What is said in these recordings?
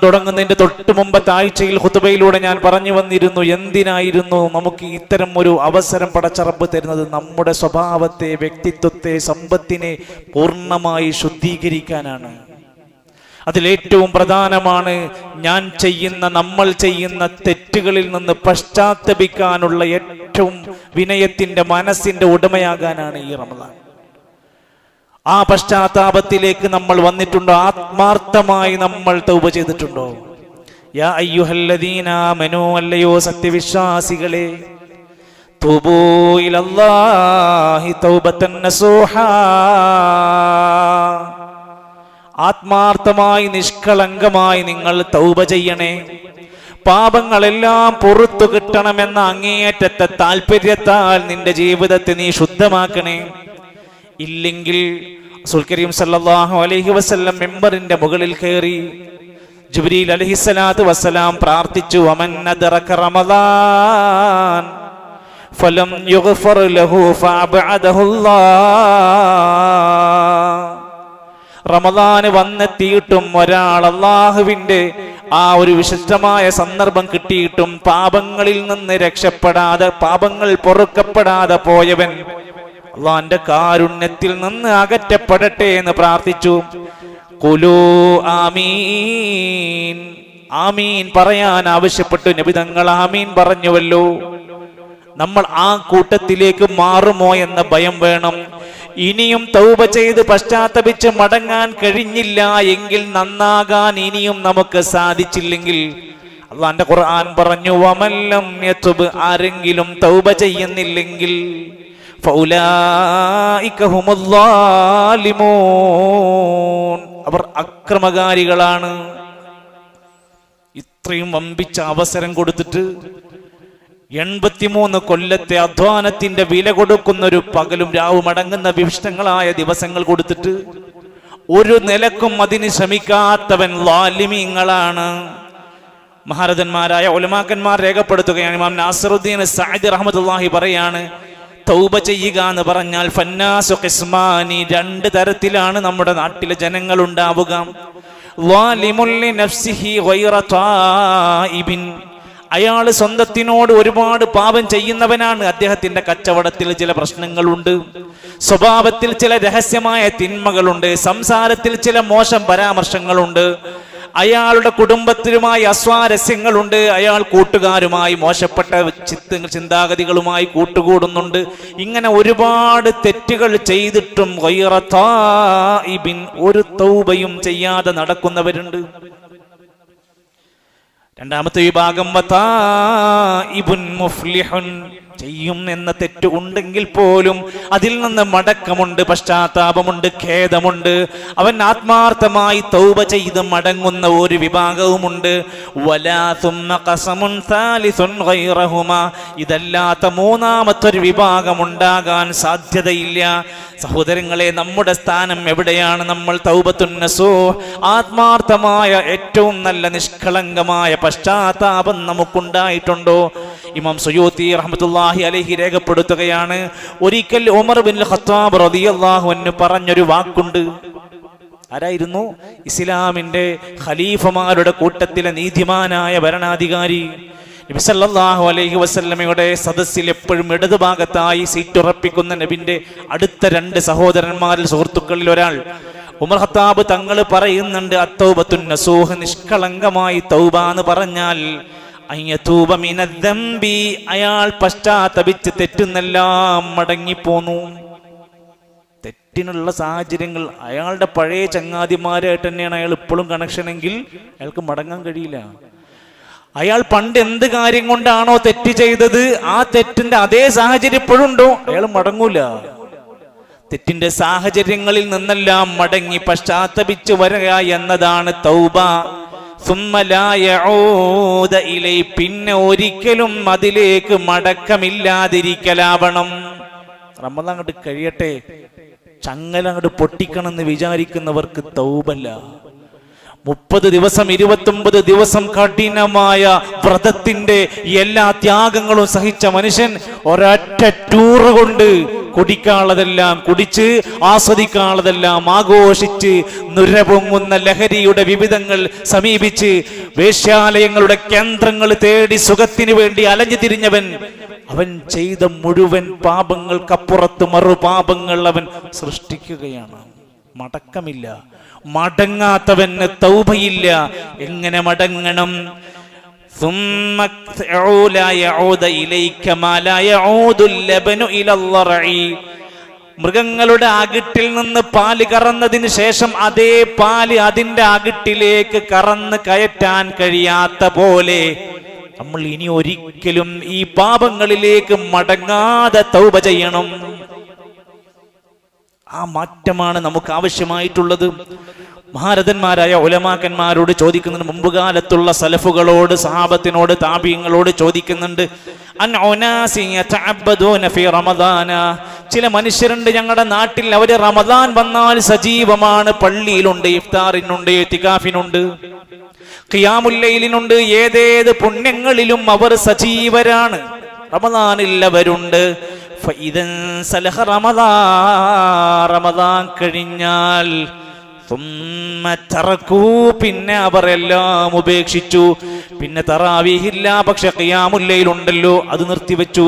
തുടങ്ങുന്നതിന്റെ തൊട്ട് മുമ്പത്തെ ആഴ്ചയിൽ ഖുതുബയിലൂടെ ഞാൻ പറഞ്ഞു വന്നിരുന്നു, എന്തിനായിരുന്നു നമുക്ക് ഇത്തരം ഒരു അവസരം പടച്ച റബ്ബ് തരുന്നത്? നമ്മുടെ സ്വഭാവത്തെ, വ്യക്തിത്വത്തെ, സമ്പത്തിനെ പൂർണ്ണമായി ശുദ്ധീകരിക്കാനാണ്. അതിലേറ്റവും പ്രധാനമാണ് നമ്മൾ ചെയ്യുന്ന തെറ്റുകളിൽ നിന്ന് പശ്ചാത്തപിക്കാനുള്ള ഏറ്റവും വിനയത്തിന്റെ മനസ്സിന്റെ ഉടമയാകാനാണ് ഈ റമദാൻ. ആ പശ്ചാത്താപത്തിലേക്ക് നമ്മൾ വന്നിട്ടുണ്ടോ? ആത്മാർത്ഥമായി നമ്മൾ തൗബ ചെയ്തിട്ടുണ്ടോ? യാ അയ്യുഹല്ലദീന ആമനൂ, അല്ലയോ സത്യവിശ്വാസികളെ, തൂബൂ ഇലല്ലാഹി തൗബതൻ നസൂഹാ, ആത്മാർത്ഥമായി നിഷ്കളങ്കമായി നിങ്ങൾ തൗബ ചെയ്യണേ. പാപങ്ങളെല്ലാം പുറത്തു കിട്ടണമെന്ന അങ്ങേയറ്റത്തെ താല്പര്യത്താൽ നിന്റെ ജീവിതത്തെ നീ ശുദ്ധമാക്കണേ. ഇല്ലെങ്കിൽ റസൂൽ കരീം സല്ലല്ലാഹു അലൈഹി വസല്ലം മിമ്പറിന്റെ മുകളിൽ കയറി ജിബ്രീൽ അലൈഹിസ്സലാത്തു വസ്സലാം പ്രാർത്ഥിച്ചു, വമൻ അദ്റക റമദാൻ ഫലം യുഗ്ഫർ ലഹു ഫഅബഅദഹുല്ലാഹ്. റമദാൻ വന്നെത്തിയിട്ടും ഒരാൾ അല്ലാഹുവിന്റെ ആ ഒരു വിശിഷ്ടമായ സന്ദർഭം കിട്ടിയിട്ടും പാപങ്ങളിൽ നിന്ന് രക്ഷപ്പെടാതെ, പാപങ്ങൾ പൊറുക്കപ്പെടാതെ പോയവൻ അല്ലാഹുവിന്റെ കാരുണ്യത്തിൽ നിന്ന് അകറ്റപ്പെടട്ടെ എന്ന് പ്രാർത്ഥിച്ചു. ഖുലൂ ആമീൻ, ആമീൻ പറയാൻ ആവശ്യപ്പെട്ടു. നബി തങ്ങൾ ആമീൻ പറഞ്ഞുവല്ലോ. നമ്മൾ ആ കൂട്ടത്തിലേക്ക് മാറുമോ എന്ന ഭയം വേണം. ഇനിയും തൗബ ചെയ്ത് പശ്ചാത്തപിച്ച് മടങ്ങാൻ കഴിഞ്ഞില്ല എങ്കിൽ, നന്നാകാൻ ഇനിയും നമുക്ക് സാധിച്ചില്ലെങ്കിൽ, അല്ലാഹുവിന്റെ ഖുർആൻ പറഞ്ഞു, വമല്ലം യതുബ്, ആരെങ്കിലും തൗബ ചെയ്യുന്നില്ലെങ്കിൽ ഫൗലായിക ഹുമുദ്ദാലിമൂൻ, അവർ അക്രമകാരികളാണ്. ഇത്രയും വമ്പിച്ച അവസരം കൊടുത്തിട്ട് 83 കൊല്ലത്തെ അധ്വാനത്തിന്റെ വില കൊടുക്കുന്ന ഒരു പകലും രാവും അടങ്ങുന്ന വിശിഷ്ടങ്ങളായ ദിവസങ്ങൾ കൊടുത്തിട്ട് ഒരു നിലക്കും അതിന് ശ്രമിക്കാത്തവൻ ളാലിമീങ്ങളാണ്. മഹാരഥന്മാരായ ഉലമാക്കന്മാർ രേഖപ്പെടുത്തുകയാണ്. ഇമാം നാസിറുദ്ദീൻ സഅദി റഹ്മത്തുള്ളാഹി പറയാണ്, തൗബ ചെയ്യുക എന്ന് പറഞ്ഞാൽ ഫന്നാസു ഖിസ്മാനി, 2 തരത്തിലാണ് നമ്മുടെ നാട്ടിലെ ജനങ്ങൾ ഉണ്ടാവുക. ളാലിമുൽ ലിനഫ്സിഹി ഗൈറ തായിബിൻ, അയാൾ സ്വന്തത്തിനോട് ഒരുപാട് പാപം ചെയ്യുന്നവനാണ്. അദ്ദേഹത്തിന്റെ കച്ചവടത്തിൽ ചില പ്രശ്നങ്ങളുണ്ട്, സ്വഭാവത്തിൽ ചില രഹസ്യമായ തിന്മകളുണ്ട്, സംസാരത്തിൽ ചില മോശം പരാമർശങ്ങളുണ്ട്, അയാളുടെ കുടുംബത്തിലുമായി അസ്വാരസ്യങ്ങളുണ്ട്, അയാൾ കൂട്ടുകാരുമായി മോശപ്പെട്ട ചിന്താഗതികളുമായി കൂട്ടുകൂടുന്നുണ്ട്. ഇങ്ങനെ ഒരുപാട് തെറ്റുകൾ ചെയ്തിട്ടും ഗൈറ തായിബിൻ, ഒരു തൗബയും ചെയ്യാതെ നടക്കുന്നവരുണ്ട്. രണ്ടാമത്തെ വിഭാഗം വതായിബുൻ മുഫ്ലിഹുൻ, ചെയ്യും എന്ന തെറ്റ് ഉണ്ടെങ്കിൽ പോലും അതിൽ നിന്ന് മടക്കമുണ്ട്, പശ്ചാത്താപമുണ്ട്, ഖേദമുണ്ട്. അവൻ ആത്മാർത്ഥമായി തൗബ ചെയ്ത് മടങ്ങുന്ന ഒരു വിഭാഗവുമുണ്ട്. വലാ സുമ്മ ഖസമുൻ സാലിസുൻ ഗൈറഹുമാ, ഇതല്ലാത്ത മൂന്നാമത്തൊരു വിഭാഗം ഉണ്ടാകാൻ സാധ്യതയില്ല. സഹോദരങ്ങളെ, നമ്മുടെ സ്ഥാനം എവിടെയാണ്? നമ്മൾ തൗബത്തുൻ നസൂഹ്, ആത്മാർത്ഥമായ ഏറ്റവും നല്ല നിഷ്കളങ്കമായ പശ്ചാത്താപം നമുക്കുണ്ടായിട്ടുണ്ടോ? ഇമാം സുയൂത്തി റഹ്മത്തുള്ളാഹി അലൈഹി രേഖപ്പെടുത്തുകയാണ്, ഒരിക്കൽ ഉമർ ബിൻ ഖത്താബ് റളിയല്ലാഹു അൻഹു പറഞ്ഞൊരു വാക്കുണ്ട്. ആരായിരുന്നു? ഇസ്ലാമിന്റെ ഖലീഫമാരുടെ കൂട്ടത്തിലെ നീതിമാനായ ഭരണാധികാരി. നബി സല്ലല്ലാഹു അലൈഹി വസല്ലമയുടെ സദസ്സിൽ എപ്പോഴും ഇടതുഭാഗത്തായി സീറ്റ് ഉറപ്പിക്കുന്ന നബിന്റെ അടുത്ത 2 സഹോദരന്മാരിൽ, സുഹൃത്തുക്കളിൽ ഒരാൾ ഉമർ ഖത്താബ് തങ്ങൾ പറയുന്നുണ്ട്, അത്തൗബത്തുൻ നസൂഹ്, നിഷ്കളങ്കമായി തൗബ എന്ന് പറഞ്ഞാൽ അയ്യതൂബ മിനദ്ദംബി, അയാൾ പശ്ചാത്തപിച്ച് തെറ്റുന്നെല്ലാം മടങ്ങിപ്പോന്നു. തെറ്റിനുള്ള സാഹചര്യങ്ങൾ, അയാളുടെ പഴയ ചങ്ങാതിമാരായിട്ട് തന്നെയാണ് അയാൾ ഇപ്പോഴും കണക്ഷനെങ്കിൽ അയാൾക്ക് മടങ്ങാൻ കഴിയില്ല. അയാൾ പണ്ട് എന്ത് കാര്യം കൊണ്ടാണോ തെറ്റ് ചെയ്തത്, ആ തെറ്റിന്റെ അതേ സാഹചര്യം ഇപ്പോഴും ഉണ്ടോ, അയാൾ മടങ്ങൂല. തെറ്റിന്റെ സാഹചര്യങ്ങളിൽ നിന്നെല്ലാം മടങ്ങി പശ്ചാത്തപിച്ച് വരിക എന്നതാണ് തൗബ. പിന്നെ ഒരിക്കലും അതിലേക്ക് മടക്കമില്ലാതിരിക്കലാവണം. റമദാൻ അങ്ങോട്ട് കഴിയട്ടെ, ചങ്ങല അങ്ങോട്ട് പൊട്ടിക്കണം എന്ന് വിചാരിക്കുന്നവർക്ക് തൗബല്ല. 30 ദിവസം 29 ദിവസം കഠിനമായ വ്രതത്തിന്റെ എല്ലാ ത്യാഗങ്ങളും സഹിച്ച മനുഷ്യൻ ഒരൊറ്റ ടൂറ് കൊണ്ട് കുടിക്കാനുള്ളതെല്ലാം കുടിച്ച് ആസ്വദിക്കാനുള്ളതെല്ലാം ആഘോഷിച്ച് നുരപൊങ്ങുന്ന ലഹരിയുടെ വിവിധങ്ങൾ സമീപിച്ച് വേശ്യാലയങ്ങളുടെ കേന്ദ്രങ്ങൾ തേടി സുഖത്തിന് വേണ്ടി അലഞ്ഞു തിരിഞ്ഞവൻ അവൻ ചെയ്ത മുഴുവൻ പാപങ്ങൾക്കപ്പുറത്ത് മറുപാപങ്ങൾ അവൻ സൃഷ്ടിക്കുകയാണ്. മടക്കമില്ല. മടങ്ങാത്തവന് തൗബയില്ല. എങ്ങനെ മടങ്ങണം? മൃഗങ്ങളുടെ അകിട്ടിൽ നിന്ന് പാല് കറന്നതിന് ശേഷം അതേ പാല് അതിന്റെ അകിട്ടിലേക്ക് കറന്ന് കയറ്റാൻ കഴിയാത്ത പോലെ നമ്മൾ ഇനി ഒരിക്കലും ഈ പാപങ്ങളിലേക്ക് മടങ്ങാതെ തൗബ ചെയ്യണം. ആ മാറ്റമാണ് നമുക്ക് ആവശ്യമായിട്ടുള്ളത്. മഹാരഥന്മാരായ ഉലമാക്കന്മാരോട് ചോദിക്കുന്നുണ്ട്, മുമ്പ് കാലത്തുള്ള സലഫുകളോട്, സഹാബത്തിനോട്, താബീങ്ങളോട് ചോദിക്കുന്നുണ്ട്. ചില മനുഷ്യരുണ്ട് ഞങ്ങളുടെ നാട്ടിൽ, അവര് റമദാൻ വന്നാൽ സജീവമാണ്, പള്ളിയിലുണ്ട്, ഇഫ്താറിനുണ്ട്, ഇത്തികാഫിനുണ്ട്, ഖിയാമുൽ ലൈലിനുണ്ട്, ഏതേത് പുണ്യങ്ങളിലും അവർ സജീവരാണ്. റമദാനിൽ അവരുണ്ട്. റമദാൻ കഴിഞ്ഞാൽ പിന്നെ അവർ എല്ലാം ഉപേക്ഷിച്ചു. പിന്നെ തറാവീഹില്ല, പക്ഷെ ഖിയാമുൽ ലൈൽ ഉണ്ടല്ലോ, അത് നിർത്തിവെച്ചു.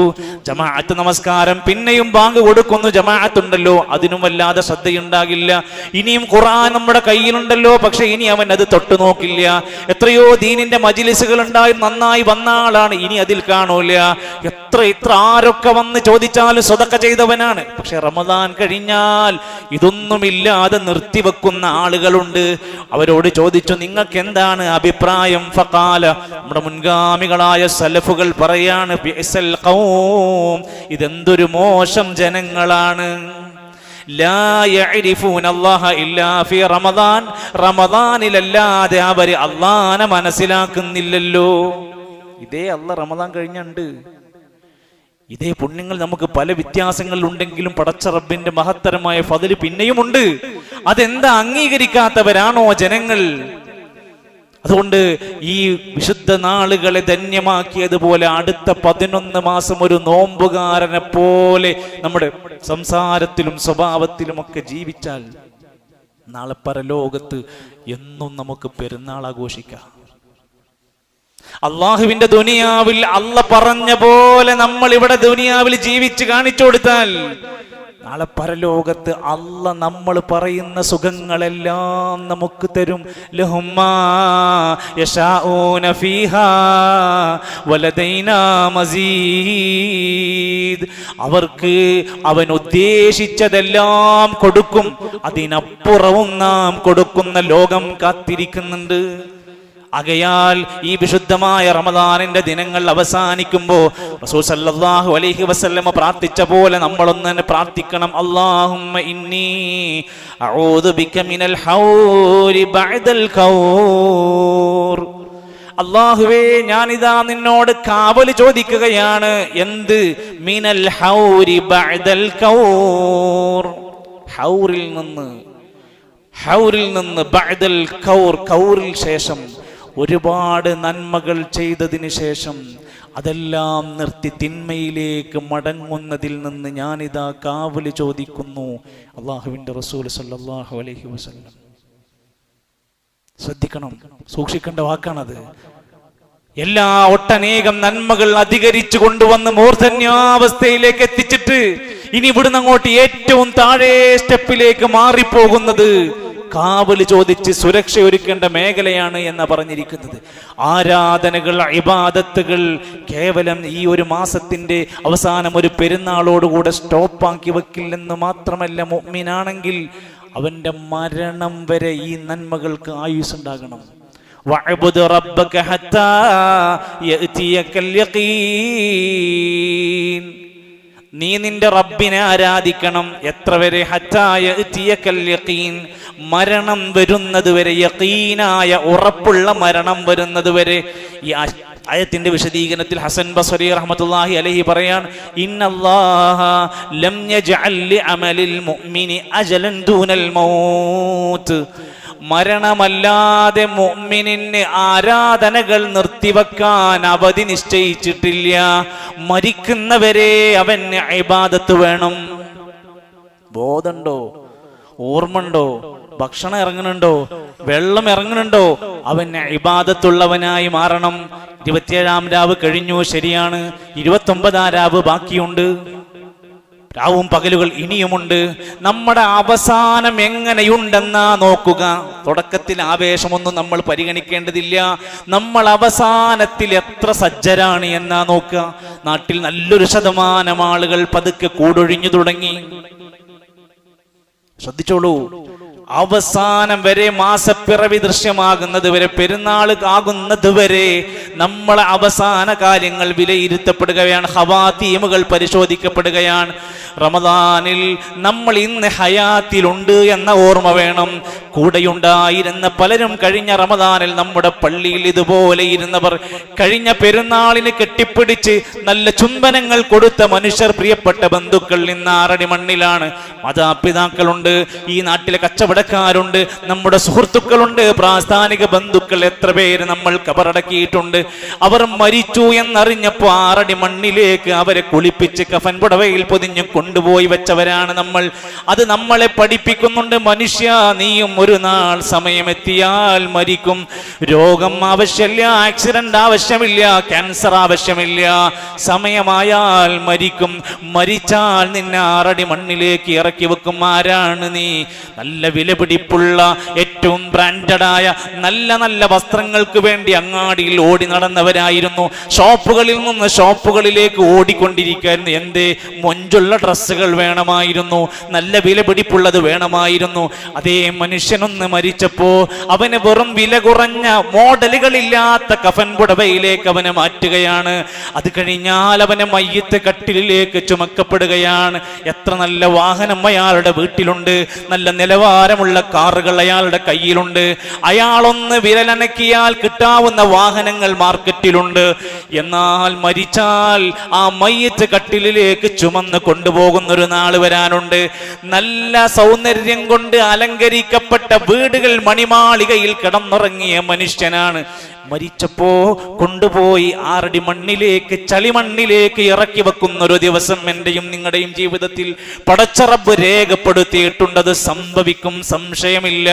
ജമാഅത്ത് നമസ്കാരം പിന്നെയും ബാങ്ക് കൊടുക്കുന്നു, ജമാഅത്ത് ഉണ്ടല്ലോ, അതിനും വല്ലാതെ ശ്രദ്ധയുണ്ടാകില്ല. ഇനിയും ഖുർആൻ നമ്മുടെ കയ്യിലുണ്ടല്ലോ, പക്ഷെ ഇനി അവൻ അത് തൊട്ടു നോക്കില്ല. എത്രയോ ദീനിന്റെ മജ്ലിസുകൾ ഉണ്ടായി നന്നായി വന്ന ആളാണ്, ഇനി അതിൽ കാണൂല. എത്ര ആരൊക്കെ വന്ന് ചോദിച്ചാലും സ്വതക്ക ചെയ്തവനാണ്, പക്ഷെ റമദാൻ കഴിഞ്ഞാൽ ഇതൊന്നുമില്ലാതെ നിർത്തിവെക്കുന്ന ആളുകളുണ്ട്. അവരോട് ചോദിച്ചു, നിങ്ങൾക്ക് എന്താണ് അഭിപ്രായം? ഫഖാല, നമ്മുടെ മുൻഗാമികളായ സലഫുകൾ പറയാണ്, ബിഅസൽ ഖൗം, ഇതെന്തൊരു മോശം ജനങ്ങളാണ്. ലാ യഅരിഫൂന അല്ലാഹ ഇല്ലാ ഫീ റമദാൻ, റമദാനിലല്ലാതെ അവർ അല്ലാഹനെ മനസ്സിലാക്കുന്നില്ലല്ലോ. ഇതേ അല്ലാഹ് റമദാൻ കഴിഞ്ഞുണ്ട്. ഇതേ പുണ്യങ്ങൾ നമുക്ക് പല വ്യത്യാസങ്ങളിലുണ്ടെങ്കിലും പടച്ച റബ്ബിന്റെ മഹത്തരമായ ഫദ്ല് പിന്നെയുമുണ്ട്. അതെന്താ അംഗീകരിക്കാത്തവരാണോ ജനങ്ങൾ? അതുകൊണ്ട് ഈ വിശുദ്ധ നാളുകളെ ധന്യമാക്കിയതുപോലെ അടുത്ത 11 മാസം ഒരു നോമ്പുകാരനെ പോലെ നമ്മുടെ സംസാരത്തിലും സ്വഭാവത്തിലും ഒക്കെ ജീവിച്ചാൽ നാളെ പരലോകത്ത് എന്നും നമുക്ക് പെരുന്നാൾ ആഘോഷിക്കാം. അള്ളാഹുവിന്റെ ദുനിയാവിൽ അള്ള പറഞ്ഞ പോലെ നമ്മൾ ഇവിടെ ദുനിയാവിൽ ജീവിച്ച് കാണിച്ചു കൊടുത്താൽ നാളെ പരലോകത്ത് അള്ള നമ്മൾ പറയുന്ന സുഖങ്ങളെല്ലാം നമുക്ക് തരും. ലഹുമ്മാ യശാഊന ഫീഹാ വലദൈനാ മസീദ്, അവർക്ക് അവൻ ഉദ്ദേശിച്ചതെല്ലാം കൊടുക്കും, അതിനപ്പുറവും നാം കൊടുക്കുന്ന ലോകം കാത്തിരിക്കുന്നുണ്ട്. ആകയാൽ ഈ വിശുദ്ധമായ റമദാനിന്റെ ദിനങ്ങൾ അവസാനിക്കുമ്പോൾ റസൂൽ സല്ലല്ലാഹു അലൈഹി വസല്ലമ പ്രാർത്ഥിച്ച പോലെ നമ്മളൊന്നെ പ്രാർത്ഥിക്കണം. അല്ലാഹുമ്മ ഇന്നി അഊദു ബിക മിനൽ ഹൗരി ബഅദൽ ഖൗർ. അല്ലാഹുവേ, ഞാനിതാ നിന്നോട് കാവൽ ചോദിക്കുകയാണ്. എന്ത്? മിനൽ ഹൗരി ബഅദൽ ഖൗർ, ഹൗറിൽ നിന്ന് ബഅദൽ ഖൗർ, ഖൗറിൽ ശേഷം ഒരുപാട് നന്മകൾ ചെയ്തതിന് ശേഷം അതെല്ലാം നിർത്തി തിന്മയിലേക്ക് മടങ്ങുന്നതിൽ നിന്ന് ഞാനിതാ കാവല് ചോദിക്കുന്നു. അള്ളാഹുവിന്റെ റസൂൽ സല്ലല്ലാഹു അലൈഹി വസല്ലം. ശ്രദ്ധിക്കണം, സൂക്ഷിക്കേണ്ട വാക്കാണത്. എല്ലാ ഒട്ടനേകം നന്മകൾ അധികരിച്ചു കൊണ്ടുവന്ന് മൂർധന്യാവസ്ഥയിലേക്ക് എത്തിച്ചിട്ട് ഇനി ഇവിടുന്ന് അങ്ങോട്ട് ഏറ്റവും താഴെ സ്റ്റെപ്പിലേക്ക് മാറിപ്പോകുന്നത് കാവല് ചോദിച്ച് സുരക്ഷ ഒരുക്കേണ്ട മേഖലയാണ് എന്ന് പറഞ്ഞിരിക്കുന്നത്. ആരാധനകൾ, ഇബാദത്തുകൾ കേവലം ഈ ഒരു മാസത്തിന്റെ അവസാനം ഒരു പെരുന്നാളോടുകൂടെ സ്റ്റോപ്പാക്കി വെക്കില്ലെന്ന് മാത്രമല്ല, മുഅ്മിനാണെങ്കിൽ അവന്റെ മരണം വരെ ഈ നന്മകൾക്ക് ആയുസ് ഉണ്ടാകണം. വഅബ്ദു റബ്ബക ഹത്താ യഅതിയകൽ യഖീൻ, നീ നിന്റെ റബ്ബിനെ ആരാധിക്കണം. എത്ര വരെ? ഹത്താ യഅതിയകൽ യഖീൻ, മരണം വരുന്നത് വരെ, യഖീനായ ഉറപ്പുള്ള മരണം വരുന്നത് വരെ. ഈ ആയത്തിന്റെ വിശദീകരണത്തിൽ ഹസൻ ബസ്രി റഹ്മത്തുള്ളാഹി അലൈഹി പറയാൻ, ഇന്നല്ലാഹ ലം യജ്അൽ ലിഅമലിൽ മുഅ്മിനി അജലൻ ദൂനൽ മൗത്ത്. മരണമല്ലാതെ മുഅ്മിനിന് ആരാധനകൾ നിർത്തിവെക്കാൻ അവധി നിശ്ചയിച്ചിട്ടില്ല. മരിക്കുന്നവരെ അവന് ഇബാദത്ത് വേണം. ബോധമുണ്ടോ? ഓർമ്മണ്ടോ? ഭക്ഷണം ഇറങ്ങുന്നുണ്ടോ? വെള്ളം ഇറങ്ങുന്നുണ്ടോ? അവന് ഇബാദത്തുള്ളവനായി മാറണം. 27-ാം രാവ് കഴിഞ്ഞു, ശരിയാണ്. 29-ാം രാവ് ബാക്കിയുണ്ട്. രാവും പകലുകൾ ഇനിയുമുണ്ട്. നമ്മുടെ അവസാനം എങ്ങനെയുണ്ടെന്നാ നോക്കുക. തുടക്കത്തിൽ ആവേശമൊന്നും നമ്മൾ പരിഗണിക്കേണ്ടതില്ല. നമ്മൾ അവസാനത്തിൽ എത്ര സജ്ജരാണ് എന്നാ നോക്കുക. നാട്ടിൽ നല്ലൊരു ശതമാനം ആളുകൾ പതുക്കെ കൂടൊഴിഞ്ഞു തുടങ്ങി. ശ്രദ്ധിച്ചോളൂ. അവസാനം വരെ, മാസപ്പിറവി ദൃശ്യമാകുന്നത് വരെ, പെരുന്നാൾ ആകുന്നത് വരെ നമ്മളെ അവസാന കാര്യങ്ങൾ വിലയിരുത്തപ്പെടുകയാണ്. ഖവാതീമുകൾ പരിശോധിക്കപ്പെടുകയാണ്. റമദാനിൽ നമ്മൾ ഇന്ന് ഹയാത്തിലുണ്ട് എന്ന ഓർമ്മ വേണം. കൂടെയുണ്ടായിരുന്ന പലരും കഴിഞ്ഞ റമദാനിൽ നമ്മുടെ പള്ളിയിൽ ഇതുപോലെ ഇരുന്നവർ, കഴിഞ്ഞ പെരുന്നാളിന് കെട്ടിപ്പിടിച്ച് നല്ല ചുംബനങ്ങൾ കൊടുത്ത മനുഷ്യർ, പ്രിയപ്പെട്ട ബന്ധുക്കൾ ഇന്ന് ആറടി മണ്ണിലാണ്. മാതാപിതാക്കളുണ്ട്, ഈ നാട്ടിലെ കച്ചവടക്കാരുണ്ട്, നമ്മുടെ സുഹൃത്തുക്കളുണ്ട്, പ്രാസ്ഥാനിക ബന്ധുക്കൾ എത്ര പേര് നമ്മൾ കബറടക്കിയിട്ടുണ്ട്. അവർ മരിച്ചു എന്നറിഞ്ഞപ്പോൾ ആറടി മണ്ണിലേക്ക് അവരെ കുളിപ്പിച്ച് കഫൻ പുടവയിൽ പൊതിഞ്ഞ് കൊണ്ടുപോയി വെച്ചവരാണ് നമ്മൾ. അത് നമ്മളെ പഠിപ്പിക്കുന്നുണ്ട്, മനുഷ്യ നീയും ഒരു നാൾ സമയമെത്തിയാൽ മരിക്കും. രോഗം ആവശ്യമില്ല, ആക്സിഡന്റ് ആവശ്യമില്ല, ക്യാൻസർ ആവശ്യമില്ല. സമയമായാൽ മരിക്കും. മരിച്ചാൽ നിന്നെ ആറടി മണ്ണിലേക്ക് ഇറക്കി വെക്കും. ആരാണ് നീ? നല്ല വിലപിടിപ്പുള്ള, ഏറ്റവും ബ്രാൻഡഡായ നല്ല നല്ല വസ്ത്രങ്ങൾക്ക് വേണ്ടി അങ്ങാടിയിൽ ഓടി നടന്നവരായിരുന്നു. ഷോപ്പുകളിൽ നിന്ന് ഷോപ്പുകളിലേക്ക് ഓടിക്കൊണ്ടിരിക്കുകയായിരുന്നു. എന്തേ? മൊഞ്ചുള്ള ഡ്രസ്സുകൾ വേണമായിരുന്നു, നല്ല വിലപിടിപ്പുള്ളത് വേണമായിരുന്നു. അതേ മനുഷ്യനൊന്ന് മരിച്ചപ്പോ അവന് വെറും വില കുറഞ്ഞ മോഡലുകളില്ലാത്ത കഫൻ പുടവയിലേക്ക് അവനെ മാറ്റുകയാണ്. അത് കഴിഞ്ഞാൽ അവനെ മയ്യത്ത് കട്ടിലിലേക്ക് ചുമക്കപ്പെടുകയാണ്. എത്ര നല്ല വാഹനം അയാളുടെ വീട്ടിലുണ്ട്, നല്ല നിലവാരമുള്ള കാറുകൾ അയാളുടെ കയ്യിലുണ്ട്. അയാളൊന്ന് വിരലനക്കിയാൽ കിട്ടാവുന്ന വാഹനങ്ങൾ മാർക്കറ്റിലുണ്ട്. എന്നാൽ മരിച്ചാൽ ആ മയ്യത്ത് കട്ടിലിലേക്ക് ചുമന്ന് കൊണ്ടുപോകുന്നൊരു നാള് വരാനുണ്ട്. നല്ല സൗന്ദര്യം കൊണ്ട് അലങ്കരിക്കപ്പെട്ട വീടുകൾ, മണിമാളികയിൽ കിടന്നുറങ്ങിയ മനുഷ്യനാണ്. മരിച്ചപ്പോ കൊണ്ടുപോയി ആറടി മണ്ണിലേക്ക്, ചളിമണ്ണിലേക്ക് ഇറക്കി വെക്കുന്ന ഒരു ദിവസം എന്റെയും നിങ്ങളുടെയും ജീവിതത്തിൽ പടച്ച റബ്ബ് രേഖപ്പെടുത്തിയിട്ടുണ്ട്. അത് സംഭവിക്കും, സംശയമില്ല.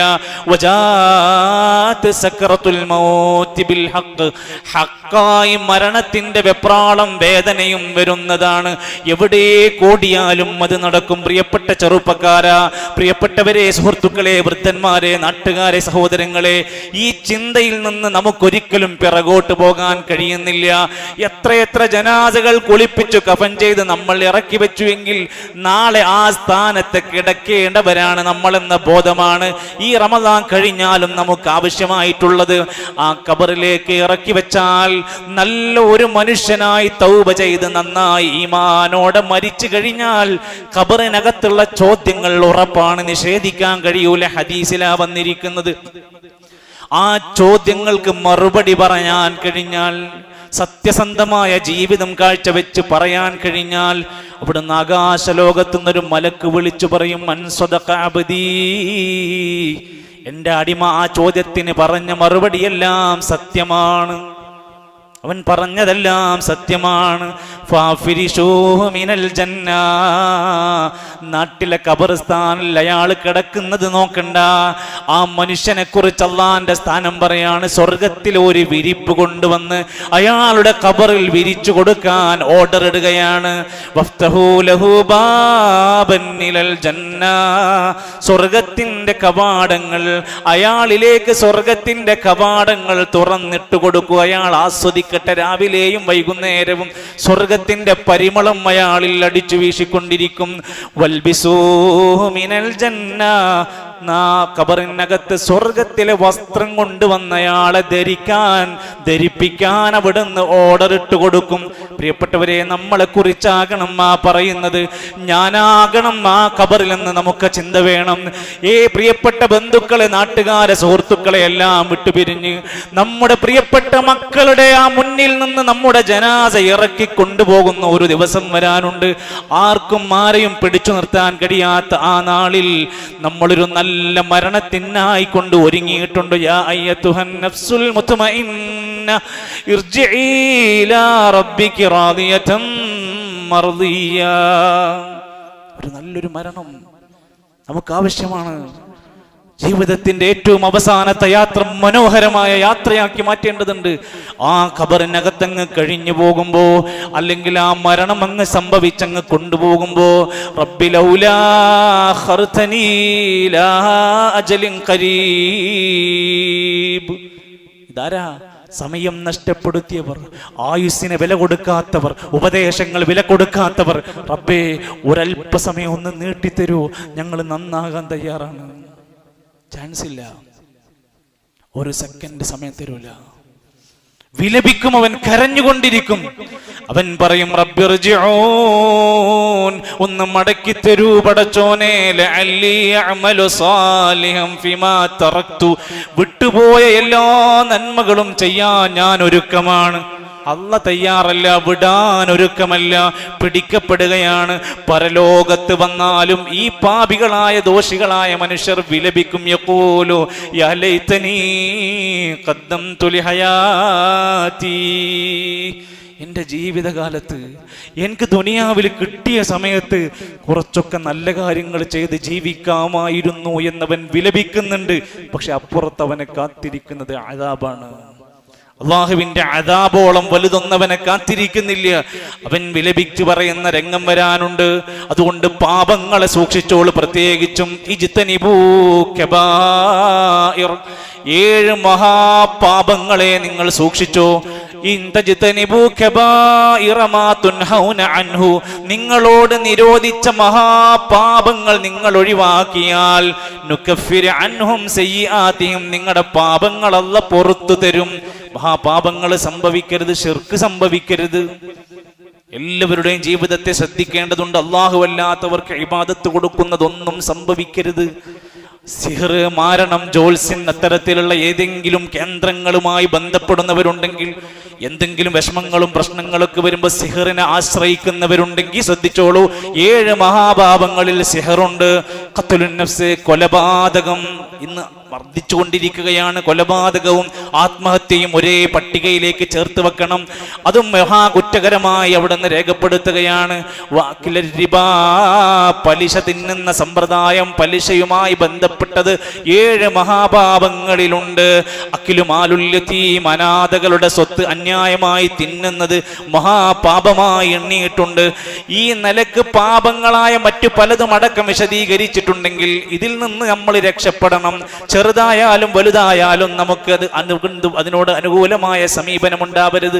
വജാഅത് സക്റത്തുൽ മൗത്ത് ബിൽ ഹഖ്, ഹഖായി മരണത്തിന്റെ വെപ്രാളം, വേദനയും വരുന്നതാണ്. എവിടെ കൂടിയാലും അത് നടക്കും. പ്രിയപ്പെട്ട ചെറുപ്പക്കാരാ, പ്രിയപ്പെട്ടവരെ, സുഹൃത്തുക്കളെ, വൃദ്ധന്മാരെ, നാട്ടുകാരെ, സഹോദരങ്ങളെ, ഈ ചിന്തയിൽ നിന്ന് നമുക്കൊരിക്കലും പിറകോട്ട് പോകാൻ കഴിയുന്നില്ല. എത്രയെത്ര ജനാസകൾ കുളിപ്പിച്ചു കഫൻ ചെയ്ത് നമ്മൾ ഇറക്കി വെച്ചുവെങ്കിൽ നാളെ ആ സ്ഥാനത്ത് കിടക്കേണ്ടവരാണ് നമ്മളെന്ന ബോധമാണ് ഈ റമദാൻ കഴിഞ്ഞാലും നമുക്ക് ആവശ്യമായിട്ടുള്ളത്. ആ ഖബറിലേക്ക് ഇറക്കി വെച്ചാൽ നല്ല ഒരു മനുഷ്യനായി തൗബ ചെയ്ത് നന്നായി ഈമാനോടെ മരിച്ചു കഴിഞ്ഞാൽ ഖബറിനകത്തുള്ള ചോദ്യങ്ങൾ ഉറപ്പാണ്, നിഷേധിക്കാൻ കഴിയൂല. ഹദീസിലാ വന്നിരിക്കുന്നത്. ആ ചോദ്യങ്ങൾക്ക് മറുപടി പറയാൻ കഴിഞ്ഞാൽ, സത്യസന്ധമായ ജീവിതം കാഴ്ചവെച്ച് പറയാൻ കഴിഞ്ഞാൽ, അവിടുന്ന് ആകാശലോകത്തുനിന്നൊരു മലക്ക് വിളിച്ചു പറയും, മൻ സ്വദഖ അബ്ദീ, എന്റെ അടിമ ആ ചോദ്യത്തിന് പറഞ്ഞ മറുപടിയെല്ലാം സത്യമാണ്, അവൻ പറഞ്ഞതെല്ലാം സത്യമാണ്. ഫാഫിരിശൂഹു മിനൽ ജന്ന, നാട്ടിലെ ഖബർസ്ഥാനിൽ അയാൾ കിടക്കുന്നത് നോക്കണ്ട. ആ മനുഷ്യനെ കുറിച്ച് അള്ളാന്റെ സ്ഥാനം പറയാണ്. സ്വർഗത്തിൽ ഒരു വിരിപ്പ് കൊണ്ടുവന്ന് അയാളുടെ ഖബറിൽ വിരിച്ചു കൊടുക്കാൻ ഓർഡർ ഇടുകയാണ്. വഫ്തഹൂ ലഹു ബാബൻ ഇലൽ ജന്ന, സ്വർഗത്തിന്റെ കവാടങ്ങൾ അയാളിലേക്ക്, സ്വർഗത്തിന്റെ കവാടങ്ങൾ തുറന്നിട്ട് കൊടുക്കുക. അയാൾ ആസ്വദിക്കട്ടെ. രാവിലെയും വൈകുന്നേരവും സ്വർഗത്തിന്റെ പരിമളം അയാളിൽ അടിച്ചു വീശിക്കൊണ്ടിരിക്കും. വൽബിസൂ മിനൽ ജന്ന, ഖബറിനകത്ത് സ്വർഗത്തിലെ വസ്ത്രം കൊണ്ടുവന്നയാളെ ധരിപ്പിക്കാൻ അവിടുന്ന് ഓർഡർ ഇട്ട് കൊടുക്കും. പ്രിയപ്പെട്ടവരെ, നമ്മളെ കുറിച്ചാകണം ആ പറയുന്നത്, ഞാനാകണം ആ ഖബറിൽ നിന്ന് നമുക്ക് ചിന്ത വേണം. പ്രിയപ്പെട്ട ബന്ധുക്കളെ, നാട്ടുകാരെ, സുഹൃത്തുക്കളെ എല്ലാം വിട്ടുപിരിഞ്ഞ് നമ്മുടെ പ്രിയപ്പെട്ട മക്കളുടെ ആ മുന്നിൽ നിന്ന് നമ്മുടെ ജനാസ ഇറക്കി കൊണ്ടുപോകുന്ന ഒരു ദിവസം വരാനുണ്ട്. ആർക്കും ആരെയും പിടിച്ചു നിർത്താൻ കഴിയാത്ത ആ നാളിൽ നമ്മളൊരു നല്ല നല്ല മരണത്തിനായി കൊണ്ട് ഒരുങ്ങിയിട്ടുണ്ട്. യാ അയ്യത്തുഹൻ നഫ്സുൽ മുത്മഇന്ന ഇർജിഇ ഇലാ റബ്ബികി റാദിയതൻ മർദിയ. ഒരു നല്ലൊരു മരണം നമുക്ക് ആവശ്യമാണ്. ജീവിതത്തിന്റെ ഏറ്റവും അവസാനത്തെ യാത്ര മനോഹരമായ യാത്രയാക്കി മാറ്റേണ്ടതുണ്ട്. ആ ഖബറിനകത്തങ്ങ് കഴിഞ്ഞു പോകുമ്പോ, അല്ലെങ്കിൽ ആ മരണം അങ്ങ് സംഭവിച്ചങ്ങ് കൊണ്ടുപോകുമ്പോ, റബ്ബി ലൗലാ ഖർതനീ ഇലാ അജലിൻ ഖരീബ്. ഇതാരാ? സമയം നഷ്ടപ്പെടുത്തിയവർ, ആയുസ്സിന് വില കൊടുക്കാത്തവർ, ഉപദേശങ്ങൾ വില കൊടുക്കാത്തവർ. റബ്ബേ, ഒരല്പസമയം ഒന്ന് നീട്ടിത്തരൂ, ഞങ്ങൾ നന്നാകാൻ തയ്യാറാണ്. ചാൻസ് ഇല്ല, ഒരു സെക്കൻഡ് സമയം തരൂല. വിലപിക്കും, അവൻ കരഞ്ഞുകൊണ്ടിരിക്കും. അവൻ പറയും റബ്ബിർജിഊൻ, ഒന്ന് മടക്കി തരൂ പടച്ചോനെ, ലഅല്ലി അഅമലു സാലിഹൻ ഫിമാ തറക്തു, വിട്ടുപോയ എല്ലാ നന്മകളും ചെയ്യാൻ ഞാൻ ഒരുക്കമാണ്. അല്ല തയ്യാറല്ല, വിടാൻ ഒരുക്കമല്ല, പിടിക്കപ്പെടുകയാണ്. പരലോകത്ത് വന്നാലും ഈ പാപികളായ ദോഷികളായ മനുഷ്യർ വിലപിക്കും. യഖൂലു യാ ലൈതനീ ഖദ്ദംതു ലിഹയാതി, എൻ്റെ ജീവിതകാലത്ത് എനിക്ക് ദുനിയാവിൽ കിട്ടിയ സമയത്ത് കുറച്ചൊക്കെ നല്ല കാര്യങ്ങൾ ചെയ്ത് ജീവിക്കാമായിരുന്നു എന്നവൻ വിലപിക്കുന്നുണ്ട്. പക്ഷെ അപ്പുറത്ത് അവനെ കാത്തിരിക്കുന്നത് അദാബാണ്. അള്ളാഹുവിന്റെ അദാബോളം വലുതൊന്നവനെ കാത്തിരിക്കുന്നില്ല. അവൻ വിലപിച്ചു പറയുന്ന രംഗം വരാനുണ്ട്. അതുകൊണ്ട് പാപങ്ങളെ സൂക്ഷിച്ചോളൂ. പ്രത്യേകിച്ചും ഇജ്തനിബൂ കബായിർ, 7 മഹാപാപങ്ങളെ നിങ്ങൾ സൂക്ഷിച്ചോ. നിങ്ങളോട് നിരോധിച്ച മഹാപാപങ്ങൾ നിങ്ങൾ ഒഴിവാക്കിയാൽ നുകഫിർ അൻഹും സയ്യിആതിഹിം, നിങ്ങളുടെ പാപങ്ങൾ അല്ലാഹു പുറത്തു തരും. മഹാപാപങ്ങൾ സംഭവിക്കരുത്, ശിർക്ക് സംഭവിക്കരുത്. എല്ലാവരുടെയും ജീവിതത്തെ ശ്രദ്ധിക്കേണ്ടതുണ്ട്. അല്ലാഹു അല്ലാത്തവർക്ക് ഇബാദത്ത് കൊടുക്കുന്നതൊന്നും സംഭവിക്കരുത്. സിഹർ, മാരണം, ജോത്സ്യൻ, അത്തരത്തിലുള്ള ഏതെങ്കിലും കേന്ദ്രങ്ങളുമായി ബന്ധപ്പെടുന്നവരുണ്ടെങ്കിൽ, എന്തെങ്കിലും വിഷമങ്ങളും പ്രശ്നങ്ങളൊക്കെ വരുമ്പോൾ സിഹറിനെ ആശ്രയിക്കുന്നവരുണ്ടെങ്കിൽ ശ്രദ്ധിച്ചോളൂ. 7 മഹാപാപങ്ങളിൽ സിഹറുണ്ട്. ഖത്ലുൻ നഫ്സ്, കൊലപാതകം. ഇന്ന് വർദ്ധിച്ചുകൊണ്ടിരിക്കുകയാണ്. കൊലപാതകവും ആത്മഹത്യയും ഒരേ പട്ടികയിലേക്ക് ചേർത്ത് വെക്കണം. അതും മഹാകുറ്റകരമായി അവിടെ നിന്ന് രേഖപ്പെടുത്തുകയാണ്. പലിശ തിന്നുന്ന സമ്പ്രദായം, പലിശയുമായി ബന്ധപ്പെട്ടത് 7 മഹാപാപങ്ങളിലുണ്ട്. അഖിലുമാലുല്യതീം, അനാഥകളുടെ സ്വത്ത് അന്യായമായി തിന്നുന്നത് മഹാപാപമായി എണ്ണിയിട്ടുണ്ട്. ഈ നിലക്ക് പാപങ്ങളായ മറ്റു പലതും അടക്കം വിശദീകരിച്ചിട്ടുണ്ടെങ്കിൽ ഇതിൽ നിന്ന് നമ്മൾ രക്ഷപ്പെടണം. ചെറുതായാലും വലുതായാലും നമുക്ക് അതിനോട് അനുകൂലമായ സമീപനം ഉണ്ടാവരുത്.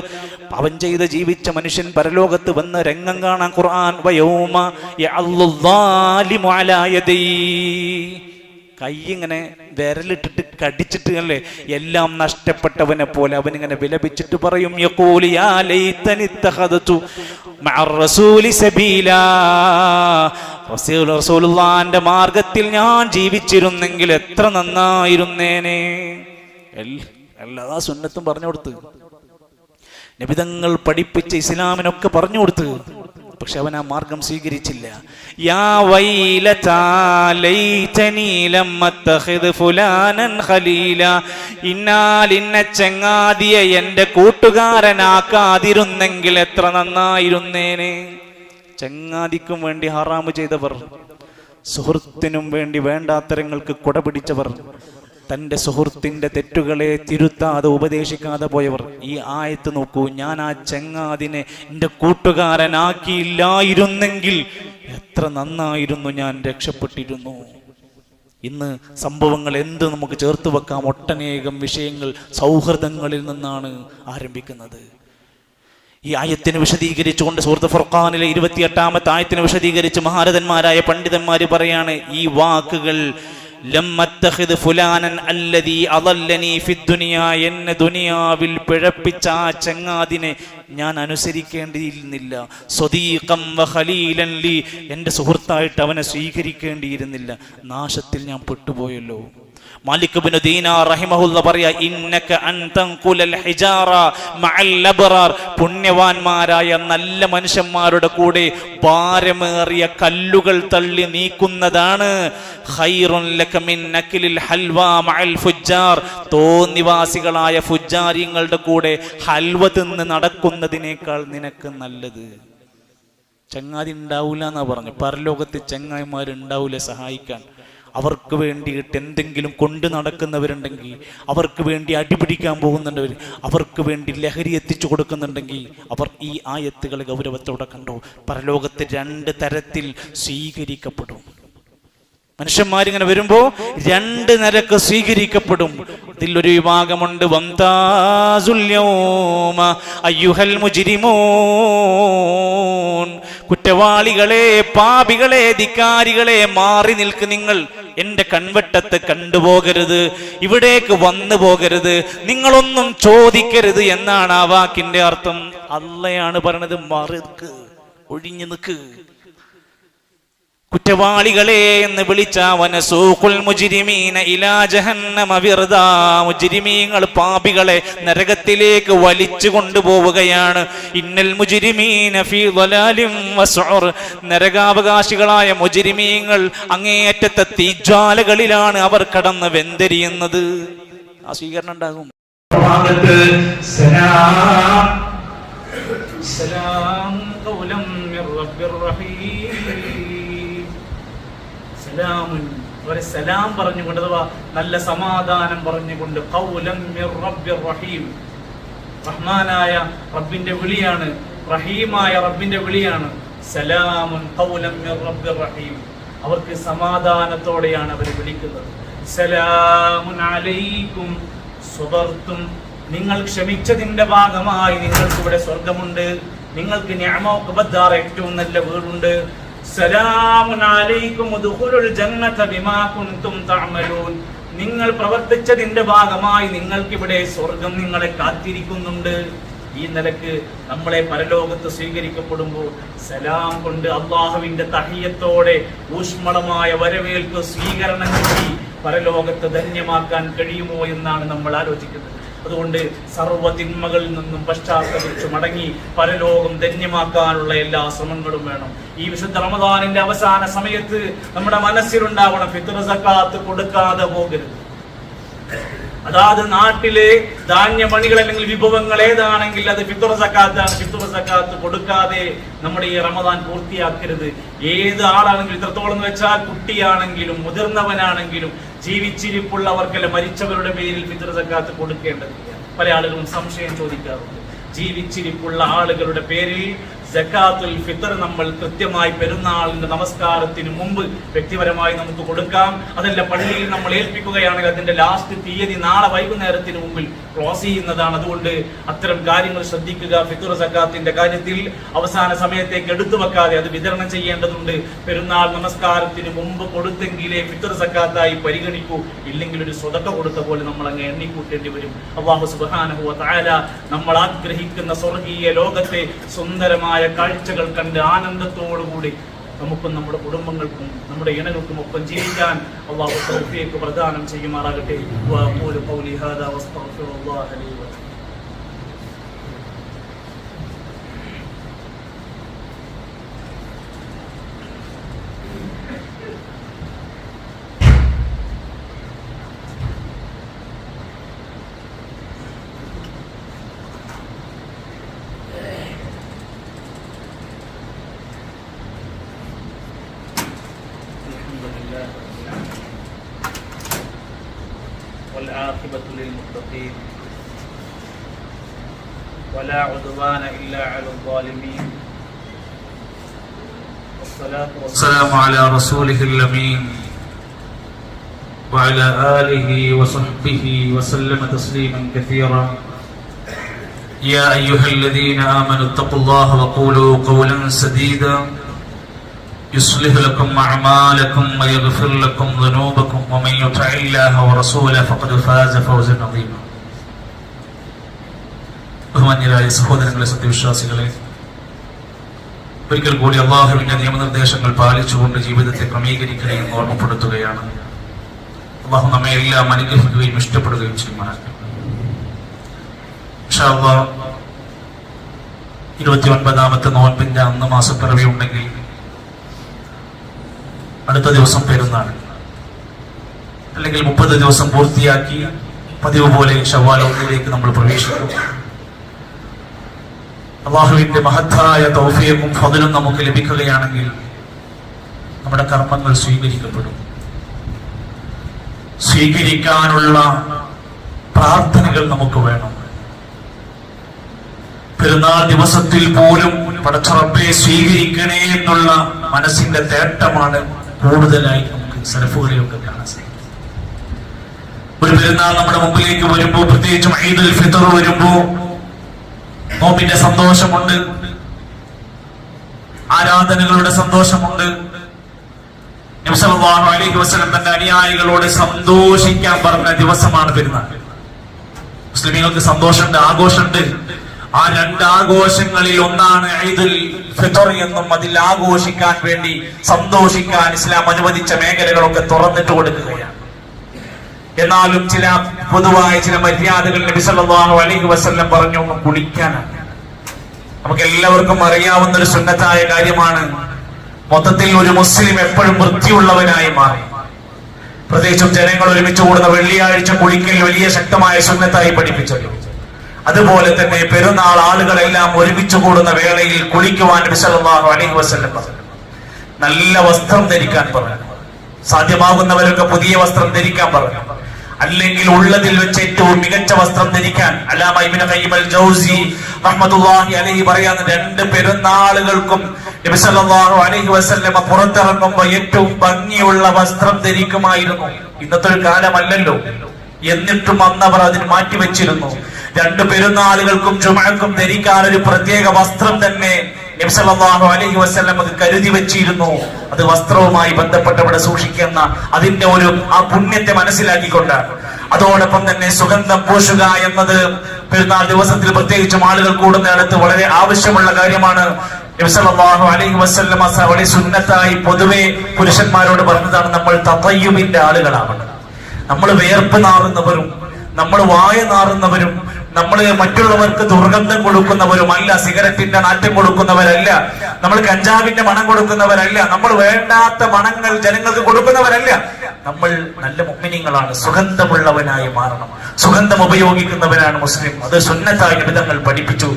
അവൻ ചെയ്ത് ജീവിച്ച മനുഷ്യൻ പരലോകത്ത് വന്ന രംഗം കാണാൻ ഖുർആൻ വയൗമ യഅല്ലു ളാലിമു അലാ യദൈഹി, കൈ ഇങ്ങനെ വിരലിട്ടിട്ട് കടിച്ചിട്ട് അല്ലേ എല്ലാം നഷ്ടപ്പെട്ടവനെ പോലെ അവനിങ്ങനെ വിലപിച്ചിട്ട് പറയും യഖൂലു യാ ലൈതനി ഇത്തഖദതു മഅർ റസൂലി സബീലാ, റസൂലുള്ളാഹിന്റെ മാർഗത്തിൽ ഞാൻ ജീവിച്ചിരുന്നെങ്കിൽ എത്ര നന്നായിരുന്നേനെ. എല്ലാ സുന്നത്തും പറഞ്ഞു കൊടുത്ത്, നബിതങ്ങൾ പഠിപ്പിച്ച ഇസ്ലാമിനൊക്കെ പറഞ്ഞു കൊടുത്ത്, പക്ഷെ അവൻ ആ മാർഗം സ്വീകരിച്ചില്ല. യാ വൈലതാ ലൈതനി ലം അത്തഖിദ് ഫുലാനൻ ഖലീല, ഇന്ന ചങ്ങാതിയെ എൻ്റെ കൂട്ടുകാരനാക്കാതിരുന്നെങ്കിൽ എത്ര നന്നായിരുന്നേനെ. ചങ്ങാതിക്കും വേണ്ടി ഹറാമ് ചെയ്തവർ, സുഹൃത്തിനും വേണ്ടി വേണ്ടാത്തരങ്ങൾക്ക് കൊട പിടിച്ചവർ, തൻ്റെ സുഹൃത്തിൻ്റെ തെറ്റുകളെ തിരുത്താതെ ഉപദേശിക്കാതെ പോയവർ. ഈ ആയത്ത് നോക്കൂ, ഞാൻ ആ ചങ്ങാതിനെ എൻ്റെ കൂട്ടുകാരനാക്കിയില്ലായിരുന്നെങ്കിൽ എത്ര നന്നായിരുന്നു, ഞാൻ രക്ഷപ്പെട്ടിരുന്നു. ഇന്ന് സംഭവങ്ങൾ എന്ത് നമുക്ക് ചേർത്ത് വെക്കാം. ഒട്ടനേകം വിഷയങ്ങൾ സൗഹൃദങ്ങളിൽ നിന്നാണ് ആരംഭിക്കുന്നത്. ഈ ആയത്തിനെ വിശദീകരിച്ചുകൊണ്ട് സൂറത്ത് ഫുർഖാനിലെ 28-ാമത്തെ ആയത്തിനെ വിശദീകരിച്ച് മഹാരഥന്മാരായ പണ്ഡിതന്മാര് പറയാണ്, ഈ വാക്കുകൾ ലം അത്തഖിദ് ഫുലാനൻ അല്ലദീ അദല്ലനി ഫിദ്ദുനിയാ, എന്നെ ദുനിയാവിൽ പിഴപ്പിച്ച ആ ചങ്ങാതിനെ ഞാൻ അനുസരിക്കേണ്ടിയിരുന്നില്ല. സ്വദീഖം വഖലീലൻ ലി, എൻ്റെ സുഹൃത്തായിട്ട് അവനെ സ്വീകരിക്കേണ്ടിയിരുന്നില്ല. നാശത്തിൽ ഞാൻ പെട്ടുപോയല്ലോ. മാലിക് ഇബ്നു ദീനാർ റഹിമഹുല്ലാ പറയാ, ഇന്നക അൻതൻഖുലൽ ഹിജാറ മഅൽ അബ്റാർ, പുണ്യവാന്മാരായ നല്ല മനുഷ്യന്മാരുടെ കൂടെ ഭാരമേറിയ കല്ലുകൾ തള്ളി നീക്കുന്നതാണ് ഖൈറുൻ ലക മിൻ നഖ്ലിൽ ഹൽവാ മഅൽ ഫുജ്ജാർ, തോന്നിവാസികളായ ഫുജ്ജാരിങ്ങളുടെ കൂടെ ഹൽവ തിന്ന് നടക്കുന്നതിനേക്കാൾ നിനക്ക് നല്ലത്. ചങ്ങാതി ഉണ്ടാവൂല എന്നാ പറഞ്ഞു. പരലോകത്ത് ചങ്ങായിമാരുണ്ടാവൂല സഹായിക്കാൻ. അവർക്ക് വേണ്ടിയിട്ട് എന്തെങ്കിലും കൊണ്ട് നടക്കുന്നവരുണ്ടെങ്കിൽ, അവർക്ക് വേണ്ടി അടിപിടിക്കാൻ പോകുന്നുണ്ടവർ, അവർക്ക് വേണ്ടി ലഹരി എത്തിച്ചു കൊടുക്കുന്നുണ്ടെങ്കിൽ അവർ ഈ ആയത്തുകൾ ഗൗരവത്തോടെ കണ്ടോ. പരലോകത്ത് 2 തരത്തിൽ സ്വീകരിക്കപ്പെടും. മനുഷ്യന്മാരിങ്ങനെ വരുമ്പോ 2 നിരക്ക് സ്വീകരിക്കപ്പെടും. ഇതിലൊരു വിഭാഗമുണ്ട്, വംതാസുൽ യൗമ അയ്യുഹൽ മുജ്രിമൂൻ, കുറ്റവാളികളെ, പാപികളെ, ധിക്കാരികളെ, മാറി നിൽക്ക് നിങ്ങൾ. എന്റെ കൺവെട്ടത്ത് കണ്ടുപോകരുത്, ഇവിടേക്ക് വന്നു പോകരുത്, നിങ്ങളൊന്നും ചോദിക്കരുത് എന്നാണ് ആ വാക്കിന്റെ അർത്ഥം. അള്ളയാണ് പറയണത്, മാറി നിൽക്ക്, ഒഴിഞ്ഞു നിൽക്ക്. കുറ്റവാളികളെ എന്ന് വിളിച്ച വനസൂഖുൽ മുജ്രിമീന ഇലാ ജഹന്നമ വിർദാ, മുജ്രിമീങ്ങൾ പാപികളെ നരകത്തിലേക്ക് വലിച്ചു കൊണ്ടുപോവുകയാണ്. ഇന്നൽ മുജ്രിമീന ഫീ ളലാലിൻ വസ്ഉർ, നരകാവകാശികളായ മുജ്രിമീങ്ങൾ അങ്ങേയറ്റത്തെ തീജ്വാലകളിലാണ് അവർ കടന്ന് വെന്തെരിയുന്നത്. ആ സ്വീകരണം ഉണ്ടാകും. സലാം ഖൗലൻ മിർ റബ്ബിർ റഹീം, ഒരു സലാം പറഞ്ഞുകൊണ്ട്, അഥവാ നല്ല സമാധാനം പറഞ്ഞുകൊണ്ട്, ഖൗലൻ മിർ റബ്ബിർ റഹീം, റഹ്മാനായ റബ്ബിന്റെ വിളിയാണ്, റഹീമായ റബ്ബിന്റെ വിളിയാണ്. സലാമുൻ ഖൗലൻ മിർ റബ്ബിർ റഹീം, അവർക്ക് സമാധാനത്തോടെയാണ് അവർ വിളിക്കുന്നത്. സലാമുൻ അലൈക്കും സ്വബർതും, നിങ്ങൾ ക്ഷമിച്ചതിന്റെ ഭാഗമായി നിങ്ങൾക്ക് ഇവിടെ സ്വർഗമുണ്ട്, നിങ്ങൾക്ക് നിഅമത്ത് ബദ്ദാർ, ഏറ്റവും നല്ല വീടുണ്ട്. സലാമുൻ അലൈക്കും ഉദ്ഖുലുൽ ജന്നത ബിമാ കുൻതും തഅമലൂൻ, നിങ്ങൾ പ്രവർത്തിച്ചതിന്റെ ഭാഗമായി നിങ്ങൾക്ക് ഇവിടെ സ്വർഗം നിങ്ങളെ കാത്തിരിക്കുന്നുണ്ട്. ഈ നിലക്ക് നമ്മളെ പരലോകത്ത് സ്വീകരിക്കപ്പെടുമ്പോൾ സലാം കൊണ്ട്, അള്ളാഹുവിന്റെ തഹിയ്യത്തോടെ ഊഷ്മളമായ വരവേൽപ്പ് സ്വീകരണം നൽകി പരലോകത്ത് ധന്യമാക്കാൻ കഴിയുമോ എന്നാണ് നമ്മൾ ആലോചിക്കുന്നത്. അതുകൊണ്ട് സർവ്വ തിന്മകളിൽ നിന്നും പശ്ചാത്തപിച്ചു മടങ്ങി പരലോകം ധന്യമാക്കാനുള്ള എല്ലാ ശ്രമങ്ങളും വേണം. ഈ വിശുദ്ധ റമദാനിന്റെ അവസാന സമയത്ത് നമ്മുടെ മനസ്സിലുണ്ടാവണം, ഫിത്ർ സക്കാത്ത് കൊടുക്കാതെ പോകരുത്. അതാത് നാട്ടിലെ ധാന്യമണികൾ അല്ലെങ്കിൽ വിഭവങ്ങൾ ഏതാണെങ്കിൽ അത് ഫിത്ർ സക്കാത്താണ്. ഫിത്ർ സക്കാത്ത് കൊടുക്കാതെ നമ്മുടെ ഈ റമദാൻ പൂർത്തിയാക്കരുത്. ഏത് ആളാണെങ്കിലും, ഇത്രത്തോളം എന്ന് വെച്ചാൽ കുട്ടിയാണെങ്കിലും മുതിർന്നവനാണെങ്കിലും ജീവിച്ചിരിപ്പുള്ളവർക്കല്ല മരിച്ചവരുടെ പേരിൽ ഫിത്ർ സക്കാത്ത് കൊടുക്കേണ്ടതില്ല. പല ആളുകളും സംശയം ചോദിക്കാറുണ്ട്. ജീവിച്ചിരിപ്പുള്ള ആളുകളുടെ പേരിൽ സക്കാത്തുൽ ഫിത്ർ നമ്മൾ കൃത്യമായി പെരുന്നാളിന്റെ നമസ്കാരത്തിന് മുമ്പ് വ്യക്തിപരമായി നമുക്ക് കൊടുക്കാം. അതല്ല, പള്ളിയിൽ നമ്മൾ ഏൽപ്പിക്കുകയാണെങ്കിൽ അതിന്റെ ലാസ്റ്റ് തീയതി നാളെ വൈകുന്നേരത്തിന് മുമ്പിൽ ക്ലോസ് ചെയ്യുന്നതാണ്. അതുകൊണ്ട് അത്തരം കാര്യങ്ങൾ ശ്രദ്ധിക്കുക. ഫിത്ർ സക്കാത്തിന്റെ കാര്യത്തിൽ അവസാന സമയത്തേക്ക് എടുത്തു വെക്കാതെ അത് വിതരണം ചെയ്യേണ്ടതുണ്ട്. പെരുന്നാൾ നമസ്കാരത്തിന് മുമ്പ് കൊടുത്തെങ്കിലേ ഫിത്ർ സക്കാത്തായി പരിഗണിക്കൂ. ഇല്ലെങ്കിൽ ഒരു സ്വതക്ക കൊടുത്ത പോലെ നമ്മൾ അങ്ങ് എണ്ണിക്കൂട്ടേണ്ടി വരും. അല്ലാഹു സുബ്ഹാനഹു വ തആല നമ്മൾ ആഗ്രഹിക്കുന്ന സ്വർഗീയ ലോകത്തെ സുന്ദരമായ കാഴ്ചകൾ കണ്ട് ആനന്ദത്തോടുകൂടി നമുക്കും നമ്മുടെ കുടുംബങ്ങൾക്കും നമ്മുടെ ഇണകൾക്കും ഒപ്പം ജീവിക്കാൻ അല്ലാഹു തൗഫീഖ് പ്രദാനം ചെയ്യുമാറാകട്ടെ. വഅഖൂലു ഖൗലി ഹാദാ വസ്തഗ്ഫിറുല്ലാഹ ലി വലക്കും. والعاقبة للمتقين ولا عدوان إلا على الظالمين والصلاة والسلام على رسوله الأمين وعلى آله وصحبه وسلم تسليما كثيرا. يا أيها الذين آمنوا اتقوا الله وقولوا قولا سديدا يصلح لكم أعمالكم ويغفر لكم ذنوبكم ومن يطع الله ورسوله فقد فاز فوزا عظيما. ബഹുമാന്യരായ സഹോദരങ്ങളെ, സത്യവിശ്വാസികളെ, ഒരിക്കൽ കൂടി അല്ലാഹുവിന്റെ നിയമനിർദ്ദേശങ്ങൾ പാലിച്ചുകൊണ്ട് ജീവിതത്തെ ക്രമീകരിക്കണമെന്ന് ഓർമ്മപ്പെടുത്തുകയാണ്. അള്ളാഹു നമ്മെ എല്ലാം അനുഗ്രഹിക്കുകയും ഇഷ്ടപ്പെടുകയും ചെയ്യുമാറാകട്ടെ. ഇൻഷാ അല്ലാഹ് 29ാമത്തെ നോൻപിന്റെ അന്ന് മാസപ്പിറവി ഉണ്ടെങ്കിൽ അടുത്ത ദിവസം പെരുന്നാൾ, അല്ലെങ്കിൽ 30 ദിവസം പൂർത്തിയാക്കി പതിവ് പോലെ ശവ്വാൽ 1 നമ്മൾ പ്രവേശിക്കും. അള്ളാഹുവിന്റെ മഹത്തായ തൗഫീഖും ഫദ്ലും നമുക്ക് ലഭിക്കുകയാണെങ്കിൽ നമ്മുടെ കർമ്മങ്ങൾ സ്വീകരിക്കപ്പെടും. സ്വീകരിക്കാനുള്ള പ്രാർത്ഥനകൾ നമുക്ക് വേണം. പെരുന്നാൾ ദിവസത്തിൽ പോലും പടച്ച റബ്ബേ സ്വീകരിക്കണേ എന്നുള്ള മനസ്സിന്റെ തേട്ടമാണ് കൂടുതലായി നമുക്ക് സലഫുകളിലൊക്കെ കാണാൻ സാധിക്കും. ഒരു പെരുന്നാൾ നമ്മുടെ മുമ്പിലേക്ക് വരുമ്പോ, പ്രത്യേകിച്ചും ഈദുൽ ഫിത്ർ വരുമ്പോ നോമ്പിന്റെ സന്തോഷമുണ്ട്, ആരാധനകളുടെ സന്തോഷമുണ്ട്. നബി സല്ലല്ലാഹു അലൈഹി വസല്ലം തന്റെ അനുയായികളോട് സന്തോഷിക്കാൻ പറഞ്ഞ ദിവസമാണ് പെരുന്നാൾ. മുസ്ലിമീങ്ങൾക്ക് സന്തോഷമുണ്ട്, ആഘോഷമുണ്ട്. ആ 2 ആഘോഷങ്ങളിൽ ഒന്നാണ് ഈദുൽ ഫിത്ർ എന്നും അതിൽ ആഘോഷിക്കാൻ വേണ്ടി സന്തോഷിക്കാൻ ഇസ്ലാം അനുവദിച്ച മേഖലകളൊക്കെ തുറന്നിട്ട് കൊടുക്കുകയാണ്. എന്നാലും പൊതുവായ ചില മര്യാദകൾ നബി സല്ലല്ലാഹു അലൈഹി വസല്ലം പറഞ്ഞു. കുളിക്കാനാണ്. നമുക്ക് എല്ലാവർക്കും അറിയാവുന്ന ഒരു സുന്നത്തായ കാര്യമാണ്. മൊത്തത്തിൽ ഒരു മുസ്ലിം എപ്പോഴും വൃത്തിയുള്ളവനായി മാറി. പ്രത്യേകിച്ചും ജനങ്ങൾ ഒരുമിച്ച് കൂടുന്ന വെള്ളിയാഴ്ച കുളിക്കൽ വലിയ ശക്തമായ സുന്നത്തായി പഠിപ്പിച്ചല്ലോ. അതുപോലെ തന്നെ പെരുന്നാൾ ആളുകളെല്ലാം ഒരുമിച്ച് കൂടുന്ന വേളയിൽ കുളിക്കുവാൻ നബി സല്ലല്ലാഹു അലൈഹി വസല്ലം പറഞ്ഞു. നല്ല വസ്ത്രം ധരിക്കാൻ പറഞ്ഞു. സാധ്യമാകുന്നവരൊക്കെ പുതിയ വസ്ത്രം ധരിക്കാൻ പറഞ്ഞു. അല്ലെങ്കിൽ ഉള്ളതിൽ വെച്ച് ഏറ്റവും മികച്ച വസ്ത്രം ധരിക്കാൻ. അല്ലാമ ഇബ്നു ഖയ്യിം അൽ ജൗസി റഹ്മത്തുള്ളാഹി അലൈഹി പറയുന്ന 2 പെരുന്നാളുകൾക്കും നബി സല്ലല്ലാഹു അലൈഹി വസല്ലം പുറത്തിറങ്ങുമ്പോൾ ഏറ്റവും ഭംഗിയുള്ള വസ്ത്രം ധരിക്കുമായിരുന്നു. ഇന്നത്തെ ഒരു കാലമല്ലല്ലോ, എന്നിട്ടും അന്നവർ അതിന് മാറ്റിവെച്ചിരുന്നു. 2 പെരുന്നാളുകൾക്കും ജുമുഅക്കും ധരിക്കാൻ ഒരു പ്രത്യേക വസ്ത്രം തന്നെ നബി സല്ലല്ലാഹു അലൈഹി വസല്ലം അത് കരുതി വെച്ചിരുന്നു. അത് വസ്ത്രവുമായി ബന്ധപ്പെട്ടവിടെ സൂക്ഷിക്കുന്ന അതിന്റെ ആ പുണ്യത്തെ മനസ്സിലാക്കിക്കൊണ്ടാണ്. അതോടൊപ്പം തന്നെ സുഗന്ധം പൂശുക എന്നത് പെരുന്നാൾ ദിവസത്തിൽ പ്രത്യേകിച്ചും ആളുകൾ കൂടുന്നിടത്ത് വളരെ ആവശ്യമുള്ള കാര്യമാണ്. നബി സല്ലല്ലാഹു അലൈഹി വസല്ലം വളരെ സുന്നത്തായി പൊതുവെ പുരുഷന്മാരോട് പറഞ്ഞതാണ്, നമ്മൾ തതയ്യുബിന്റെ ആളുകളാവണം. നമ്മൾ വിയർപ്പ് നാറുന്നവരും നമ്മൾ വായ നാറുന്നവരും നമ്മൾ മറ്റുള്ളവർക്ക് ദുർഗന്ധം കൊടുക്കുന്നവരുമല്ല, സിഗരറ്റിന്റെ നാറ്റം കൊടുക്കുന്നവരല്ല, നമ്മൾ കഞ്ചാവിന്റെ മണം കൊടുക്കുന്നവരല്ല, നമ്മൾ വേണ്ടാത്ത മണങ്ങൾ ജനങ്ങൾക്ക് കൊടുക്കുന്നവരല്ല. നമ്മൾ നല്ല മുഅ്മിനീങ്ങളാണ്. സുഗന്ധമുള്ളവനായി മാറണം. സുഗന്ധം ഉപയോഗിക്കുന്നവരാണ് മുസ്ലിം. അത് സുന്നത്തായി നിബിധങ്ങൾ പഠിപ്പിച്ചു.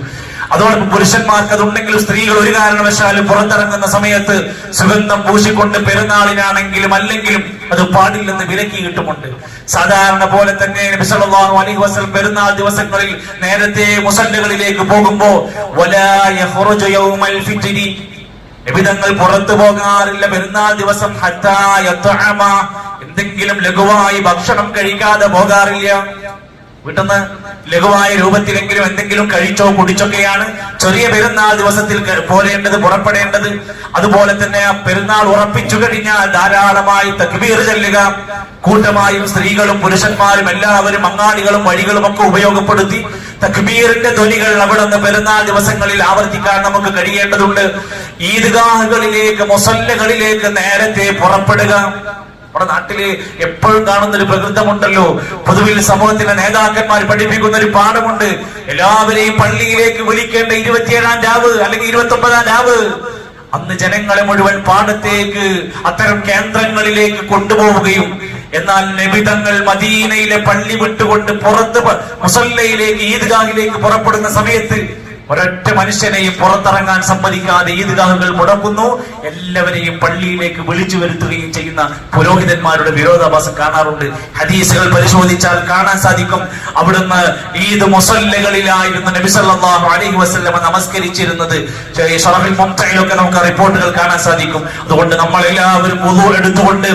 അതോടൊപ്പം പുരുഷന്മാർക്ക് അതുണ്ടെങ്കിലും സ്ത്രീകൾ ഒരു കാരണവശാലും പുറത്തിറങ്ങുന്ന സമയത്ത് സുഗന്ധം പൂശിക്കൊണ്ട് പെരുന്നാളിനാണെങ്കിലും അല്ലെങ്കിലും അത് പാടില്ലെന്ന് വിലക്കിയിട്ടുമുണ്ട്. സാധാരണ പോലെ തന്നെ നബി സല്ലല്ലാഹു അലൈഹി വസല്ലം പെരുന്നാൾ ദിവസങ്ങളിൽ നേരത്തെ മുസല്ലകളിലേക്ക് പോകുമ്പോ വലാ യഖ്റുജു യൗമൽ ഫിത്രി, നിബിധങ്ങൾ പുറത്തു പോകാറില്ല പെരുന്നാൾ ദിവസം. ഹത്താ യത്അമ, എന്തെങ്കിലും ലഘുവായി ഭക്ഷണം കഴിക്കാതെ പോകാറില്ല. വീട്ടിന്ന് ലഘുവായ രൂപത്തിലെങ്കിലും എന്തെങ്കിലും കഴിച്ചോ കുടിച്ചൊക്കെയാണ് ചെറിയ പെരുന്നാൾ ദിവസത്തിൽ പോരേണ്ടത്, പുറപ്പെടേണ്ടത്. അതുപോലെ തന്നെ ആ പെരുന്നാൾ ഉറപ്പിച്ചു കഴിഞ്ഞാൽ ധാരാളമായി തക്ബീർ ചൊല്ലുക. കൂട്ടമായും സ്ത്രീകളും പുരുഷന്മാരും എല്ലാവരും അങ്ങാടികളും വഴികളും ഒക്കെ ഉപയോഗപ്പെടുത്തി തക്ബീറിന്റെ ധ്വനികൾ അവിടെ നിന്ന് പെരുന്നാൾ ദിവസങ്ങളിൽ ആവർത്തിക്കാൻ നമുക്ക് കഴിയേണ്ടതുണ്ട്. ഈദ്ഗാഹുകളിലേക്ക് മുസല്ലകളിലേക്ക് നേരത്തെ പുറപ്പെടുക. നമ്മുടെ നാട്ടില് എപ്പോഴും കാണുന്ന ഒരു പ്രകൃതമുണ്ടല്ലോ, പൊതുവിൽ സമൂഹത്തിലെ നേതാക്കന്മാർ പഠിപ്പിക്കുന്ന ഒരു പാഠമുണ്ട്. എല്ലാവരെയും പള്ളിയിലേക്ക് വിളിക്കേണ്ട 27-ാം രാവ് അല്ലെങ്കിൽ 29-ാം രാവ് അന്ന് ജനങ്ങളെ മുഴുവൻ പാടത്തേക്ക് അത്തരം കേന്ദ്രങ്ങളിലേക്ക് കൊണ്ടുപോവുകയും, എന്നാൽ നബിതങ്ങൾ മദീനയിലെ പള്ളി വിട്ടുകൊണ്ട് പുറത്ത് മുസല്ലയിലേക്ക് ഈദ്ഗാഹിലേക്ക് പുറപ്പെടുന്ന സമയത്ത് ഒരൊറ്റ മനുഷ്യനെയും പുറത്തിറങ്ങാൻ സമ്മതിക്കാതെ ഈദ്ഗാഹുകൾ മുടക്കുന്നു. എല്ലാവരെയും പള്ളിയിലേക്ക് വിളിച്ചു വരുത്തുകയും ചെയ്യുന്ന പുരോഹിതന്മാരുടെ വിരോധാഭാസം കാണാറുണ്ട്. ഹദീസുകൾ പരിശോധിച്ചാൽ കാണാൻ സാധിക്കും, അവിടുന്ന് ഈദ് മുസല്ലകളിലായിരുന്നു നബി സല്ലല്ലാഹു അലൈഹി വസല്ലം നമസ്കരിച്ചിരുന്നത്. ശറഹുൽ മുംതഇലൊക്കെ നമുക്ക് റിപ്പോർട്ടുകൾ കാണാൻ സാധിക്കും. അതുകൊണ്ട് നമ്മൾ എല്ലാവരും വുളു എടുത്തുകൊണ്ട്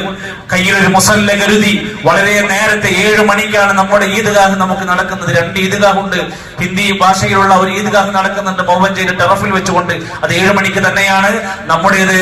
കയ്യിലൊരു മുസല്ല കരുതി വളരെ നേരത്തെ 7 മണിക്കാണ് നമ്മുടെ ഈദ്ഗാഹ് നമുക്ക് നടക്കുന്നത്. 2 ഈദ്ഗാഹ് ഉണ്ട്. ഹിന്ദി ഭാഷയിലുള്ള ഒരു ഈദ്ഗാഹ് നടക്കുന്നുണ്ട് മൗവഞ്ചേരി ടെറഫിൽ വെച്ചുകൊണ്ട്. അത് 7 മണിക്ക് തന്നെയാണ്. നമ്മുടേത്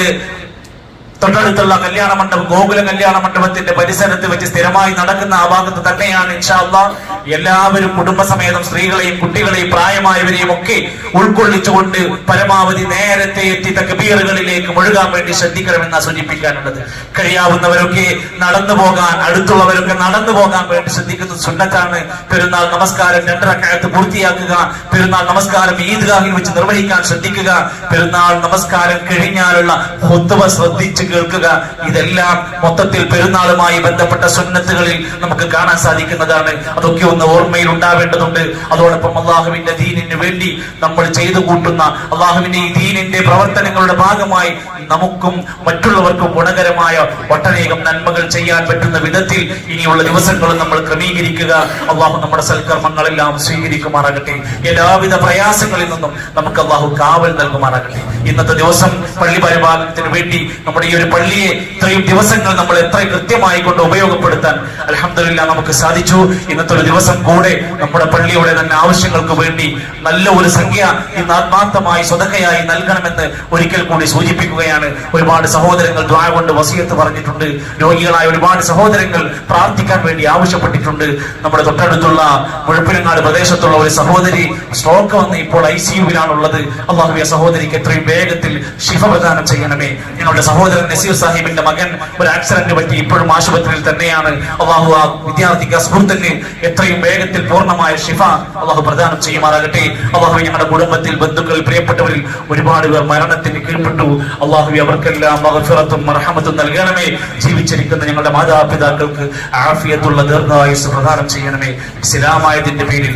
തൊട്ടടുത്തുള്ള കല്യാണ മണ്ഡപം, ഗോകുല കല്യാണ മണ്ഡപത്തിന്റെ പരിസരത്ത് വെച്ച് സ്ഥിരമായി നടക്കുന്ന ആ ഭാഗത്ത് തന്നെയാണ് ഇൻഷാ അല്ലാഹ് എല്ലാവരും കുടുംബസമേതം സ്ത്രീകളെയും കുട്ടികളെയും പ്രായമായവരെയും ഒക്കെ ഉൾക്കൊള്ളിച്ചുകൊണ്ട് പരമാവധി നേരത്തെ എത്തി തക്ബീറുകളിലേക്ക് മുഴുകാൻ വേണ്ടി ശ്രദ്ധിക്കണമെന്നാ സൂചിപ്പിക്കാനുള്ളത്. കഴിയാവുന്നവരൊക്കെ നടന്നു പോകാൻ, അടുത്തുള്ളവരൊക്കെ നടന്നു പോകാൻ വേണ്ടി ശ്രദ്ധിക്കുന്നത് സുന്നത്താണ്. പെരുന്നാൾ നമസ്കാരം 2 റക്അത്ത് പൂർത്തിയാക്കുക, പെരുന്നാൾ നമസ്കാരം ഈദ്ഗാഹിൽ വെച്ച് നിർവഹിക്കാൻ ശ്രദ്ധിക്കുക, പെരുന്നാൾ നമസ്കാരം കഴിഞ്ഞാലുള്ള ഖുത്ബ ശ്രദ്ധിച്ച് കേൾക്കുക. ഇതെല്ലാം മൊത്തത്തിൽ പെരുന്നാളുമായി ബന്ധപ്പെട്ട സുന്നത്തുകളിൽ നമുക്ക് കാണാൻ സാധിക്കുന്നതാണ്. അതൊക്കെ ഒന്ന് ഓർമ്മയിൽ ഉണ്ടാവേണ്ടതുണ്ട്. അതോടൊപ്പം അള്ളാഹുവിന്റെ ദീനിന് വേണ്ടി നമ്മൾ ചെയ്തു കൂട്ടുന്ന അള്ളാഹുവിന്റെ ഈ ദീനിന്റെ പ്രവർത്തനങ്ങളുടെ ഭാഗമായി നമുക്കും മറ്റുള്ളവർക്കും ഗുണകരമായ ഒട്ടനേകം നന്മകൾ ചെയ്യാൻ പറ്റുന്ന വിധത്തിൽ ഇനിയുള്ള ദിവസങ്ങളും നമ്മൾ ക്രമീകരിക്കുക. അള്ളാഹു നമ്മുടെ സൽക്കർമ്മങ്ങളെല്ലാം സ്വീകരിക്കുമാറാകട്ടെ. എല്ലാവിധ പ്രയാസങ്ങളിൽ നിന്നും നമുക്ക് അള്ളാഹു കാവൽ നൽകുമാറാകട്ടെ. ഇന്നത്തെ ദിവസം പള്ളി പരിപാലനത്തിന് വേണ്ടി നമ്മുടെ ഈ ഒരു പള്ളിയെ ഇത്രയും ദിവസങ്ങൾ നമ്മൾ എത്ര കൃത്യമായി കൊണ്ട് ഉപയോഗപ്പെടുത്താൻ അൽഹംദുലില്ലാഹ് നമുക്ക് സാധിച്ചു. ഇന്നത്തെ ഒരു ദിവസം കൂടെ നമ്മുടെ പള്ളിയുടെ തന്നെ ആവശ്യങ്ങൾക്ക് വേണ്ടി നല്ല ഒരു സംഖ്യ ഇന്ന് ആത്മാർത്ഥമായി സ്വതക്കയായി നൽകണമെന്ന് ഒരിക്കൽ കൂടി സൂചിപ്പിക്കുകയാണ്. ഒരുപാട് സഹോദരങ്ങൾ ദുആ കൊണ്ട് വസിയത്ത് പറഞ്ഞിട്ടുണ്ട്. രോഗികളായ ഒരുപാട് സഹോദരങ്ങൾ പ്രാർത്ഥിക്കാൻ വേണ്ടി ആവശ്യപ്പെട്ടിട്ടുണ്ട്. നമ്മുടെ തൊട്ടടുത്തുള്ള മുഴപ്പിലങ്ങാട് പ്രദേശത്തുള്ള ഒരു സഹോദരി സ്ട്രോക്ക് വന്ന് ഇപ്പോൾ ICU-വിലാണുള്ളത്. അല്ലാഹുവേ, സഹോദരിക്ക് എത്രയും വേഗത്തിൽ ശിഫ പ്രദാനം ചെയ്യണമേ. ഞങ്ങളുടെ സഹോദരൻ നസീർ സാഹിബിന്റെ മകൻ ഒരു ആക്സിഡന്റ് പറ്റി ഇപ്പോഴും ആശുപത്രിയിൽ തന്നെയാണ്. അല്ലാഹു ആ വിദ്യാർത്ഥിക്ക് അസ്ബുർത്തിന് എത്രയും വേഗത്തിൽ പൂർണ്ണമായ ശിഫ അല്ലാഹു പ്രദാനം ചെയ്യുമാറാകട്ടെ. അല്ലാഹു ഞങ്ങളുടെ കുടുംബത്തിൽ, ബന്ധുക്കളിൽ, പ്രിയപ്പെട്ടവരിൽ ഒരുപാട് പേർ മരണത്തിന് കീഴ്പ്പെട്ടു. അല്ലാഹു അവർക്കെല്ലാം മഗ്ഫിറത്തും മർഹമത്തും നൽകണമേ. ജീവിച്ചിരിക്കുന്ന ഞങ്ങളുടെ മാതാപിതാക്കൾക്ക് ആഫിയത്തുള്ള ദീർഘായുസ്സ് പ്രദാനം ചെയ്യണമേ. ഇസ്ലാമായതിന്റെ പേരിൽ,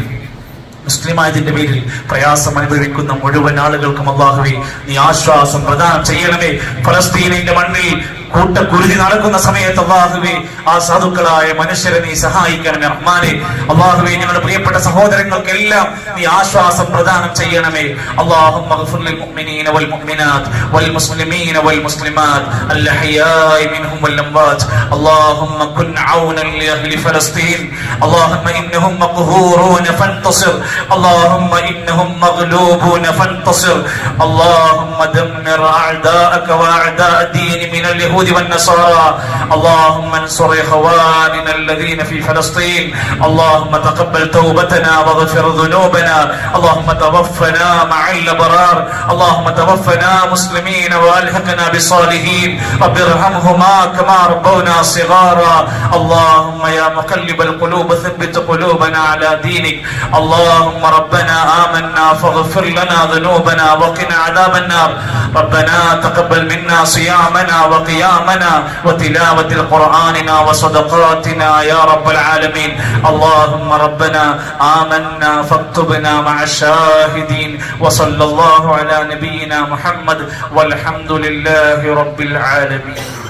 മുസ്ലിമായതിന്റെ പേരിൽ പ്രയാസം അനുഭവിക്കുന്ന മുഴുവൻ ആളുകൾക്കും അല്ലാഹുവേ നീ ആശ്വാസം പ്രദാനം ചെയ്യണമേ. ഫലസ്തീനിന്റെ മണ്ണിൽ കൂട്ടക്കുരുതി നടക്കുന്ന സമയത്ത് അല്ലാഹുവേ ആ സാധുക്കളായ മനുഷ്യരെ നീ സഹായിക്കണമേ റഹ്മാനെ. അല്ലാഹുവേ, ഞങ്ങളുടെ പ്രിയപ്പെട്ട സഹോദരങ്ങൾക്കെല്ലാം നീ ആശ്വാസം പ്രദാനം ചെയ്യണമേ. അല്ലാഹുമ്മ ഗ്ഫിർ ലിൽ മുഅ്മിനീന വൽ മുഅ്മിനാത്ത് വൽ മുസ്ലിമീന വൽ മുസ്ലിമാത്ത് അൽ അഹ്യാഇ മിൻഹും വൽ അംവാത്ത്. അല്ലാഹുമ്മ കുൻ ഔനൻ ലി അഹ്ലി ഫലസ്തീൻ. അല്ലാഹുമ്മ ഇന്നഹും മഖ്ഹൂറൂന ഫൻതസിർ. അല്ലാഹുമ്മ ഇന്നഹും മഗ്ലൂബൂന ഫൻതസിർ. അല്ലാഹുമ്മ ദമ്മിർ അഅദാഅക വഅഅദാഅ ദീൻ മിനൽ യഹൂദി والنصارى. اللهم انصر اخواننا الذين في فلسطين. اللهم تقبل توبتنا واغفر ذنوبنا. اللهم توفنا مع الابرار. اللهم توفنا مسلمين والحقنا بالصالحين. رب ارحمهما كما ربونا صغارا. اللهم يا مقلب القلوب ثبت قلوبنا على دينك. اللهم ربنا آمنا فاغفر لنا ذنوبنا وقنا عذاب النار. ربنا تقبل منا صيامنا وقيامنا وتلاوة القرآننا وصدقاتنا يا رب العالمين. اللهم ربنا آمنا فاكتبنا مع الشاهدين. وصلى الله على نبينا محمد والحمد لله رب العالمين.